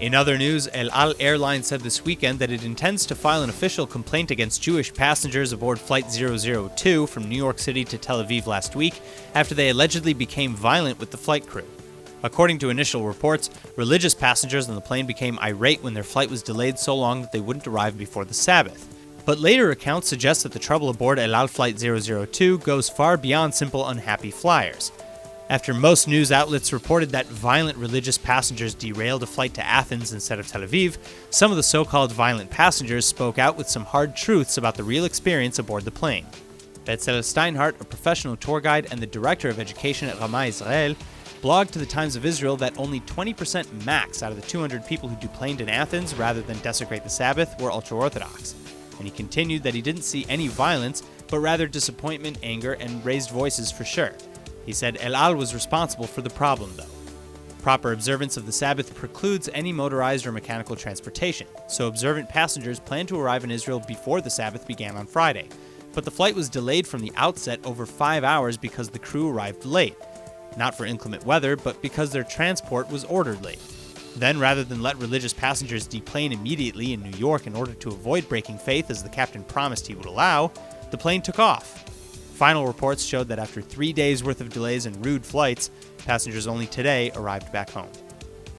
In other news, El Al Airline said this weekend that it intends to file an official complaint against Jewish passengers aboard Flight 002 from New York City to Tel Aviv last week after they allegedly became violent with the flight crew. According to initial reports, religious passengers on the plane became irate when their flight was delayed so long that they wouldn't arrive before the Sabbath. But later accounts suggest that the trouble aboard El Al Flight 002 goes far beyond simple unhappy flyers. After most news outlets reported that violent religious passengers derailed a flight to Athens instead of Tel Aviv, some of the so-called violent passengers spoke out with some hard truths about the real experience aboard the plane. Betzel Steinhardt, a professional tour guide and the director of education at Rama Israel, blogged to the Times of Israel that only 20% max out of the 200 people who deplaned in Athens rather than desecrate the Sabbath were ultra-Orthodox. And he continued that he didn't see any violence, but rather disappointment, anger, and raised voices for sure. He said El Al was responsible for the problem, though. Proper observance of the Sabbath precludes any motorized or mechanical transportation, so observant passengers planned to arrive in Israel before the Sabbath began on Friday. But the flight was delayed from the outset over 5 hours because the crew arrived late. Not for inclement weather, but because their transport was ordered late. Then, rather than let religious passengers deplane immediately in New York in order to avoid breaking faith as the captain promised he would allow, the plane took off. Final reports showed that after 3 days' worth of delays and rude flights, passengers only today arrived back home.